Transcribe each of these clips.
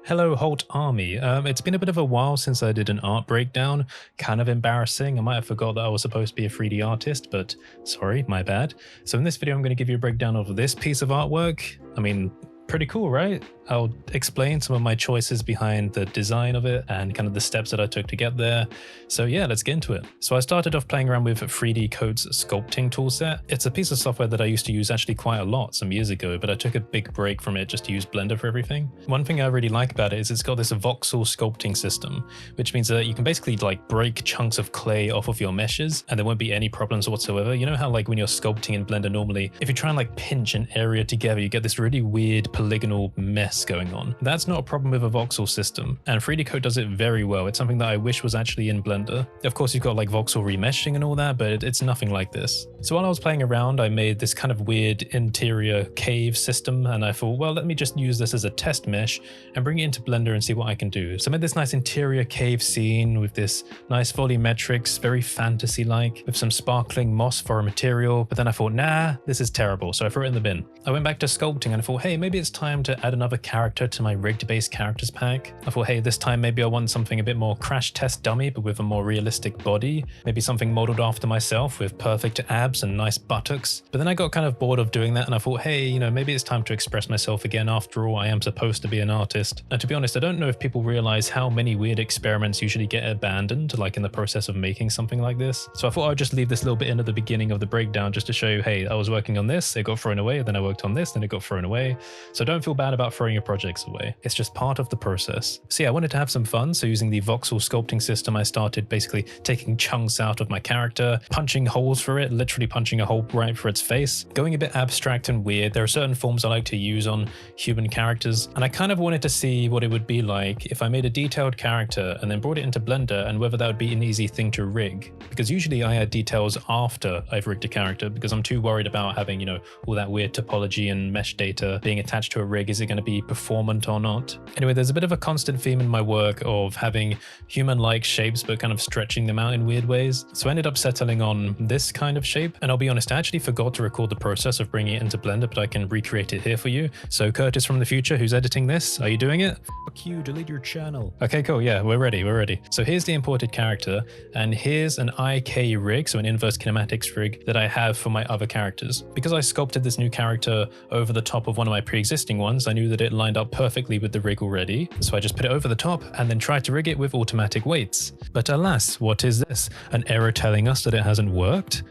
Hello, Holt Army. It's been a bit of a while since I did an art breakdown. Kind of embarrassing. I might have forgot that I was supposed to be a 3D artist, but sorry, my bad. So in this video, I'm going to give you a breakdown of this piece of artwork. I mean, pretty cool, right? I'll explain some of my choices behind the design of it and kind of the steps that I took to get there. So yeah, let's get into it. So I started off playing around with 3D Code's sculpting toolset. It's a piece of software that I used to use actually quite a lot some years ago, but I took a big break from it just to use Blender for everything. One thing I really like about it is it's got this voxel sculpting system, which means that you can basically like break chunks of clay off of your meshes and there won't be any problems whatsoever. You know how like when you're sculpting in Blender normally, if you try and like pinch an area together, you get this really weird polygonal mess going on. That's not a problem with a voxel system, and 3D Code does it very well. It's something that I wish was actually in Blender. Of course, you've got like voxel remeshing and all that, but it's nothing like this. So while I was playing around, I made this kind of weird interior cave system, and I thought, well, let me just use this as a test mesh and bring it into Blender and see what I can do. So I made this nice interior cave scene with this nice volumetrics, very fantasy-like, with some sparkling moss for a material, but then I thought, nah, this is terrible, so I threw it in the bin. I went back to sculpting and I thought, hey, maybe it's time to add another character to my rigged-based characters pack. I thought, hey, this time maybe I want something a bit more crash test dummy, but with a more realistic body. Maybe something modeled after myself with perfect abs and nice buttocks. But then I got kind of bored of doing that and I thought, hey, you know, maybe it's time to express myself again. After all, I am supposed to be an artist. And to be honest, I don't know if people realize how many weird experiments usually get abandoned, like in the process of making something like this. So I thought I'd just leave this little bit in at the beginning of the breakdown just to show you, hey, I was working on this, it got thrown away, then I worked on this, then it got thrown away. So don't feel bad about throwing your projects away. It's just part of the process. So yeah, I wanted to have some fun, so using the voxel sculpting system, I started basically taking chunks out of my character, punching holes for it, literally punching a hole right for its face, going a bit abstract and weird. There are certain forms I like to use on human characters, and I kind of wanted to see what it would be like if I made a detailed character and then brought it into Blender, and whether that would be an easy thing to rig. Because usually I add details after I've rigged a character because I'm too worried about having, you know, all that weird topology and mesh data being attached to a rig. Is it going to be performant or not? Anyway, there's a bit of a constant theme in my work of having human-like shapes but kind of stretching them out in weird ways. So I ended up settling on this kind of shape, and I'll be honest, I actually forgot to record the process of bringing it into Blender, but I can recreate it here for you. So Curt is from the future, who's editing this. Are you doing it? Fuck you, delete your channel. Okay, cool, yeah, we're ready. So here's the imported character, and here's an IK rig, so an inverse kinematics rig that I have for my other characters. Because I sculpted this new character over the top of one of my pre-existing ones, I knew that it lined up perfectly with the rig already, so I just put it over the top and then tried to rig it with automatic weights. But alas, what is this? An error telling us that it hasn't worked?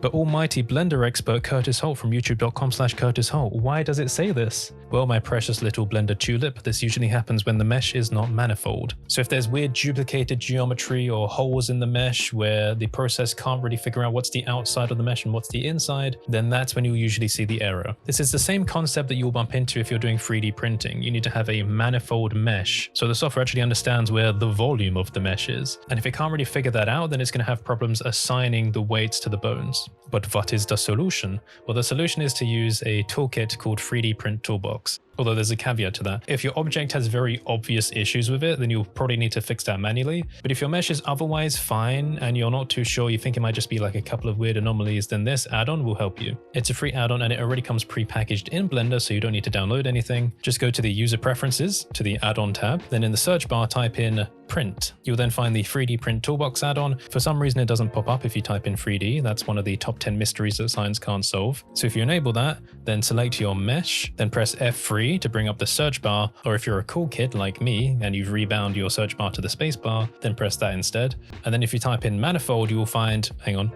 But almighty Blender expert Curtis Holt from youtube.com/Curtis Holt, why does it say this? Well, my precious little Blender tulip, this usually happens when the mesh is not manifold. So if there's weird duplicated geometry or holes in the mesh where the process can't really figure out what's the outside of the mesh and what's the inside, then that's when you'll usually see the error. This is the same concept that you'll bump into if you're doing 3D printing. You need to have a manifold mesh, so the software actually understands where the volume of the mesh is. And if it can't really figure that out, then it's going to have problems assigning the weights to the bones. But what is the solution? Well, the solution is to use a toolkit called 3D Print Toolbox. Although there's a caveat to that. If your object has very obvious issues with it, then you'll probably need to fix that manually. But if your mesh is otherwise fine and you're not too sure, you think it might just be like a couple of weird anomalies, then this add-on will help you. It's a free add-on and it already comes pre-packaged in Blender, so you don't need to download anything. Just go to the user preferences, to the add-on tab, then in the search bar type in print. You'll then find the 3D Print Toolbox add-on. For some reason it doesn't pop up if you type in 3D. That's one of the top 10 mysteries that science can't solve. So if you enable that, then select your mesh, then press F3 to bring up the search bar, or if you're a cool kid like me and you've rebound your search bar to the space bar, then press that instead. And then if you type in manifold, you will find, hang on,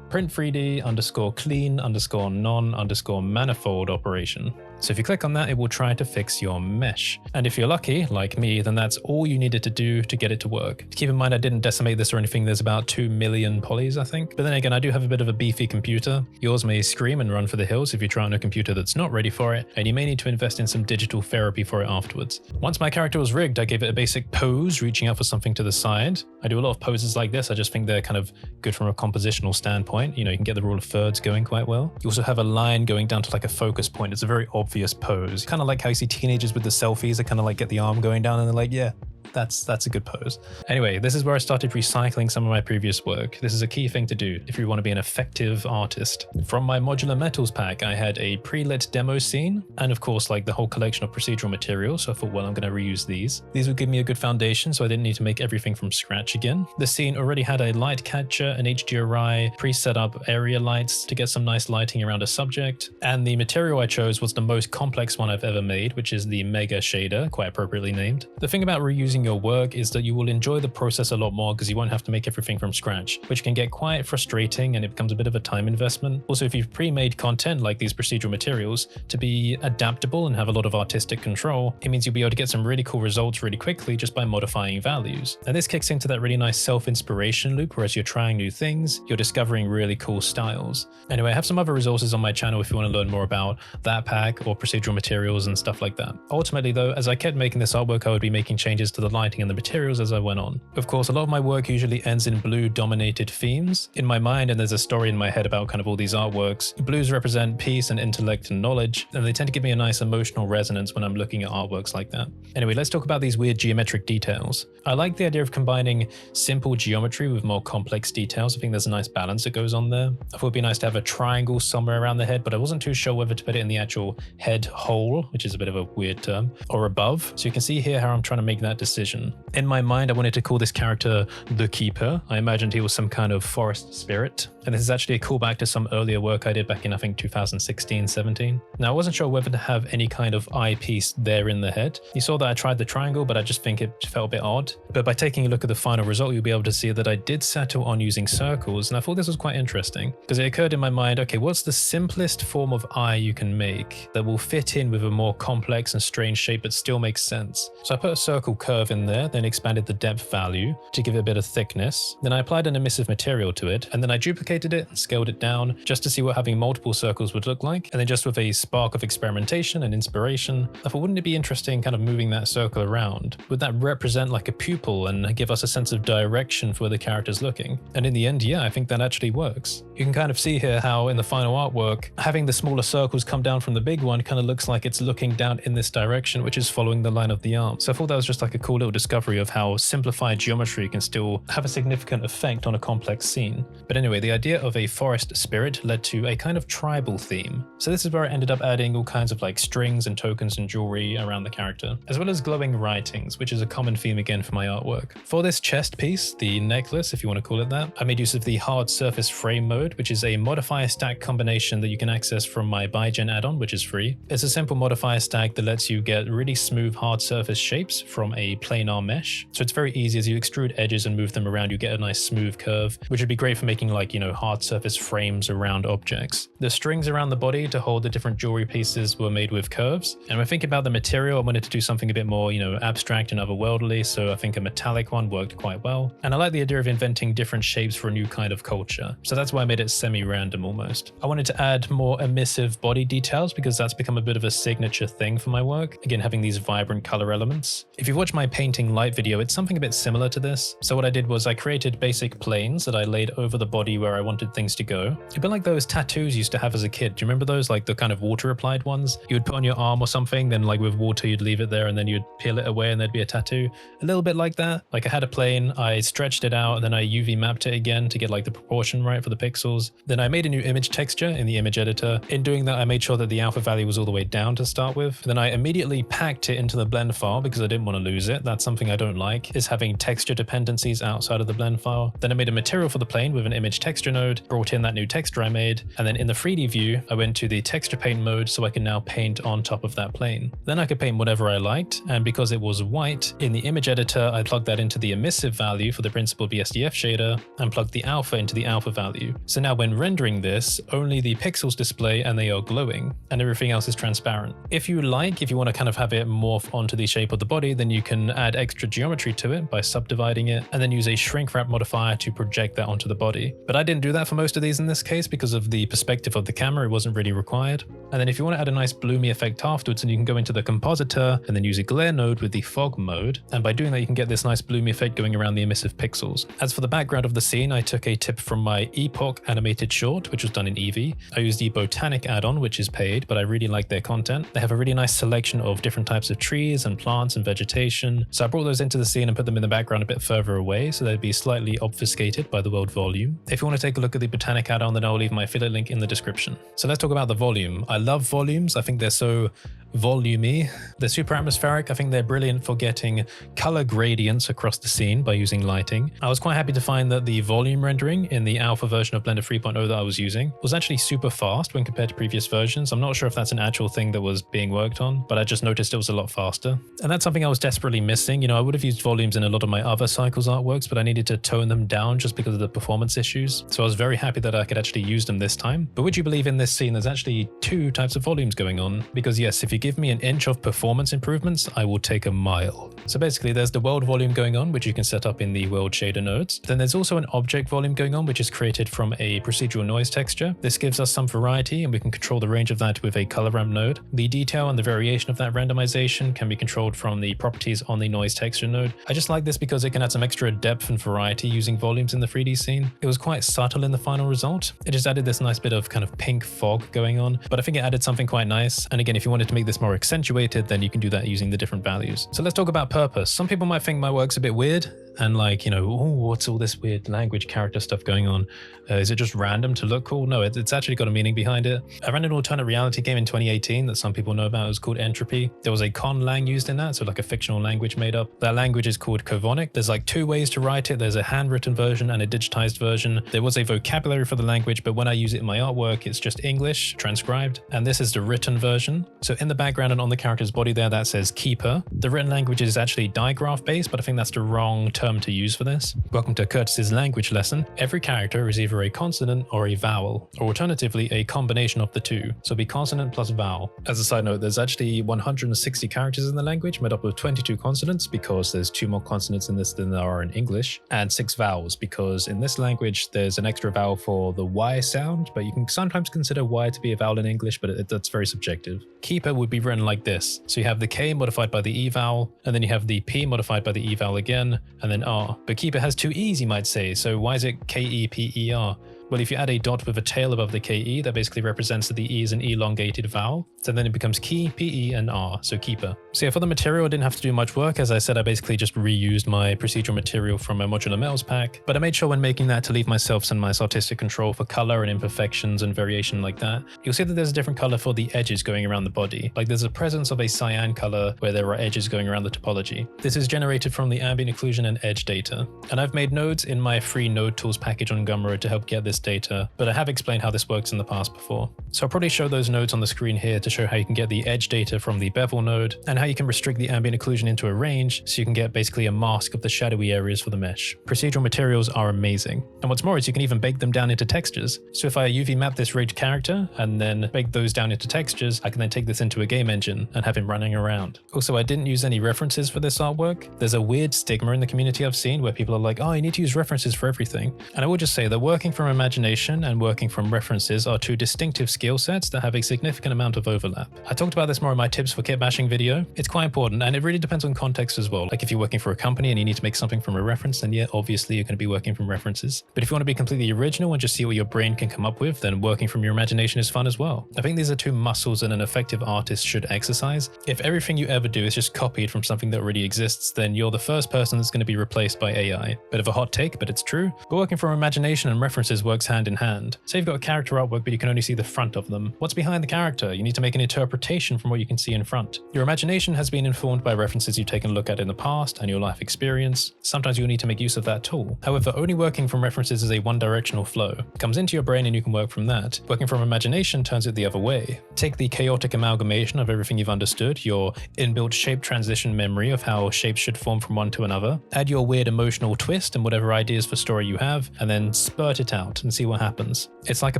print 3D _clean _non _manifold operation. So if you click on that, it will try to fix your mesh. And if you're lucky, like me, then that's all you needed to do to get it to work. Keep in mind, I didn't decimate this or anything. There's about 2 million polys, I think. But then again, I do have a bit of a beefy computer. Yours may scream and run for the hills if you try on a computer that's not ready for it, and you may need to invest in some digital therapy for it afterwards. Once my character was rigged, I gave it a basic pose, reaching out for something to the side. I do a lot of poses like this. I just think they're kind of good from a compositional standpoint. You know, you can get the rule of thirds going quite well. You also have a line going down to like a focus point. It's a very obvious pose. Kind of like how you see teenagers with the selfies. They kind of like get the arm going down and they're like, yeah, That's a good pose. Anyway, this is where I started recycling some of my previous work. This is a key thing to do if you want to be an effective artist. From my modular metals pack, I had a pre-lit demo scene, and of course like the whole collection of procedural materials, so I thought, well, I'm going to reuse these. These would give me a good foundation, so I didn't need to make everything from scratch again. The scene already had a light catcher, an HDRI, pre-set up area lights to get some nice lighting around a subject, and the material I chose was the most complex one I've ever made, which is the Mega Shader, quite appropriately named. The thing about reusing your work is that you will enjoy the process a lot more because you won't have to make everything from scratch, which can get quite frustrating and it becomes a bit of a time investment. Also, if you've pre-made content like these procedural materials, to be adaptable and have a lot of artistic control, it means you'll be able to get some really cool results really quickly just by modifying values. And this kicks into that really nice self-inspiration loop, where as you're trying new things, you're discovering really cool styles. Anyway, I have some other resources on my channel if you want to learn more about that pack or procedural materials and stuff like that. Ultimately though, as I kept making this artwork, I would be making changes to the lighting and the materials as I went on. Of course, a lot of my work usually ends in blue dominated themes in my mind, and there's a story in my head about kind of all these artworks. Blues represent peace and intellect and knowledge, and they tend to give me a nice emotional resonance when I'm looking at artworks like that. Anyway, let's talk about these weird geometric details. I like the idea of combining simple geometry with more complex details. I think there's a nice balance that goes on there. I thought it'd be nice to have a triangle somewhere around the head, but I wasn't too sure whether to put it in the actual head hole, which is a bit of a weird term, or above. So you can see here how I'm trying to make that decision. In my mind, I wanted to call this character the Keeper. I imagined he was some kind of forest spirit. And this is actually a callback to some earlier work I did back in, I think, 2016-17. Now, I wasn't sure whether to have any kind of eyepiece there in the head. You saw that I tried the triangle, but I just think it felt a bit odd. But by taking a look at the final result, you'll be able to see that I did settle on using circles, and I thought this was quite interesting because it occurred in my mind, okay, what's the simplest form of eye you can make that will fit in with a more complex and strange shape but still makes sense? So I put a circle curve in there, then expanded the depth value to give it a bit of thickness. Then I applied an emissive material to it, and then I duplicated it and scaled it down just to see what having multiple circles would look like. And then just with a spark of experimentation and inspiration, I thought, wouldn't it be interesting kind of moving that circle around? Would that represent like a pupil and give us a sense of direction for where the character's looking? And in the end, yeah, I think that actually works. You can kind of see here how in the final artwork, having the smaller circles come down from the big one kind of looks like it's looking down in this direction, which is following the line of the arm. So I thought that was just like a cool little discovery of how simplified geometry can still have a significant effect on a complex scene. But anyway, the idea of a forest spirit led to a kind of tribal theme. So this is where I ended up adding all kinds of like strings and tokens and jewelry around the character, as well as glowing writings, which is a common theme again for my artwork. For this chest piece, the necklace, if you want to call it that, I made use of the hard surface frame mode, which is a modifier stack combination that you can access from my ByGen add-on, which is free. It's a simple modifier stack that lets you get really smooth hard surface shapes from a planar mesh. So it's very easy. As you extrude edges and move them around, you get a nice smooth curve, which would be great for making like, you know, hard surface frames around objects. The strings around the body to hold the different jewelry pieces were made with curves. And when I think about the material, I wanted to do something a bit more, you know, abstract and otherworldly. So I think a metallic one worked quite well. And I like the idea of inventing different shapes for a new kind of culture. So that's why I made it semi-random almost. I wanted to add more emissive body details because that's become a bit of a signature thing for my work. Again, having these vibrant color elements. If you've watched my painting light video, it's something a bit similar to this. So what I did was I created basic planes that I laid over the body where I wanted things to go. A bit like those tattoos you used to have as a kid. Do you remember those? Like the kind of water applied ones? You would put on your arm or something, then like with water you'd leave it there and then you'd peel it away and there'd be a tattoo. A little bit like that. Like I had a plane, I stretched it out and then I UV mapped it again to get like the proportion right for the pixels. Then I made a new image texture in the image editor. In doing that, I made sure that the alpha value was all the way down to start with. Then I immediately packed it into the blend file because I didn't want to lose it. That's something I don't like, is having texture dependencies outside of the blend file. Then I made a material for the plane with an image texture node, brought in that new texture I made, and then in the 3D view, I went to the texture paint mode so I can now paint on top of that plane. Then I could paint whatever I liked, and because it was white, in the image editor, I plugged that into the emissive value for the principal BSDF shader and plugged the alpha into the alpha value. So now when rendering this, only the pixels display and they are glowing, and everything else is transparent. If you want to kind of have it morph onto the shape of the body, then you can add extra geometry to it by subdividing it, and then use a shrink wrap modifier to project that onto the body. But I didn't do that for most of these in this case because of the perspective of the camera, it wasn't really required. And then if you want to add a nice bloomy effect afterwards, then you can go into the compositor and then use a glare node with the fog mode. And by doing that, you can get this nice bloomy effect going around the emissive pixels. As for the background of the scene, I took a tip from my Epoch animated short, which was done in Eevee. I used the Botanic add-on, which is paid, but I really like their content. They have a really nice selection of different types of trees and plants and vegetation. vegetation. So I brought those into the scene and put them in the background a bit further away so they'd be slightly obfuscated by the world volume. If you want to take a look at the Botanic add-on, then I'll leave my affiliate link in the description. So let's talk about the volume. I love volumes. I think they're so volumey. They're super atmospheric. I think they're brilliant for getting color gradients across the scene by using lighting. I was quite happy to find that the volume rendering in the alpha version of Blender 3.0 that I was using was actually super fast when compared to previous versions. I'm not sure if that's an actual thing that was being worked on, but I just noticed it was a lot faster. And that's something I was desperately missing. You know, I would have used volumes in a lot of my other Cycles artworks, but I needed to tone them down just because of the performance issues. So I was very happy that I could actually use them this time. But would you believe in this scene, there's actually two types of volumes going on? Because yes, if you give me an inch of performance improvements, I will take a mile. So basically there's the world volume going on, which you can set up in the world shader nodes. Then there's also an object volume going on, which is created from a procedural noise texture. This gives us some variety and we can control the range of that with a color ramp node. The detail and the variation of that randomization can be controlled from the properties on the noise texture node. I just like this because it can add some extra depth and variety using volumes in the 3D scene. It was quite subtle in the final result. It just added this nice bit of kind of pink fog going on, but I think it added something quite nice. And again, if you wanted to make this more accentuated, then you can do that using the different values. So let's talk about purpose. Some people might think my work's a bit weird and like, you know, oh, what's all this weird language character stuff going on? Is it just random to look cool? No, it's actually got a meaning behind it. I ran an alternate reality game in 2018 that some people know about. It was called Entropy. There was a conlang used in that, so like a fictional language made up. That language is called Covonic. There's like two ways to write it. There's a handwritten version and a digitized version. There was a vocabulary for the language, but when I use it in my artwork, it's just English transcribed. And this is the written version. So in the background and on the character's body there, that says Keeper. The written language is actually digraph based, but I think that's the wrong term to use for this. Welcome to Curtis's language lesson. Every character is either a consonant or a vowel, or alternatively a combination of the two. So be consonant plus vowel. As a side note, there's actually 160 characters in the language made up of 22 consonants because there's 2 more consonants in this than there are in English, and 6 vowels because in this language there's an extra vowel for the Y sound, but you can sometimes consider Y to be a vowel in English, but that's very subjective. Keeper would be written like this. So you have the K modified by the E vowel, and then you have the P modified by the E vowel again, and then R. But Keeper has 2 E's, you might say, so why is it K-E-P-E-R? Well, if you add a dot with a tail above the KE, that basically represents that the E is an elongated vowel. So then it becomes key, PE, and R, so keeper. So yeah, for the material, I didn't have to do much work. As I said, I basically just reused my procedural material from a modular metals pack. But I made sure when making that to leave myself some nice artistic control for color and imperfections and variation like that. You'll see that there's a different color for the edges going around the body. Like there's a presence of a cyan color where there are edges going around the topology. This is generated from the ambient occlusion and edge data. And I've made nodes in my free node tools package on Gumroad to help get this data, but I have explained how this works in the past before. So I'll probably show those nodes on the screen here to show how you can get the edge data from the bevel node and how you can restrict the ambient occlusion into a range so you can get basically a mask of the shadowy areas for the mesh. Procedural materials are amazing. And what's more is you can even bake them down into textures. So if I UV map this rigged character and then bake those down into textures, I can then take this into a game engine and have him running around. Also, I didn't use any references for this artwork. There's a weird stigma in the community I've seen where people are like, oh, you need to use references for everything. And I will just say that working from imagination and working from references are 2 distinctive skill sets that have a significant amount of overlap. I talked about this more in my tips for kit bashing video. It's quite important, and it really depends on context as well. Like if you're working for a company and you need to make something from a reference, then yeah, obviously you're going to be working from references. But if you want to be completely original and just see what your brain can come up with, then working from your imagination is fun as well. I think these are 2 muscles that an effective artist should exercise. If everything you ever do is just copied from something that already exists, then you're the first person that's going to be replaced by AI. Bit of a hot take, but it's true. But working from imagination and references works hand in hand. Say you've got a character artwork, but you can only see the front of them. What's behind the character? You need to make an interpretation from what you can see in front. Your imagination has been informed by references you've taken a look at in the past and your life experience. Sometimes you'll need to make use of that tool. However, only working from references is a one-directional flow. It comes into your brain and you can work from that. Working from imagination turns it the other way. Take the chaotic amalgamation of everything you've understood, your inbuilt shape transition memory of how shapes should form from one to another, add your weird emotional twist and whatever ideas for story you have, and then spurt it out and see what happens. It's like a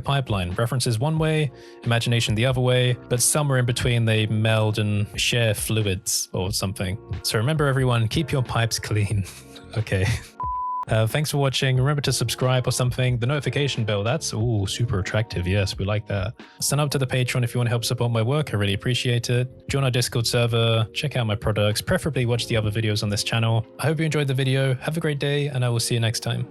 pipeline. References one way, imagination the other way, but somewhere in between they meld and share fluids or something. So remember everyone, keep your pipes clean. Okay. Thanks for watching. Remember to subscribe or something. The notification bell, that's super attractive. Yes, we like that. Sign up to the Patreon if you want to help support my work. I really appreciate it. Join our Discord server, check out my products, preferably watch the other videos on this channel. I hope you enjoyed the video. Have a great day, and I will see you next time.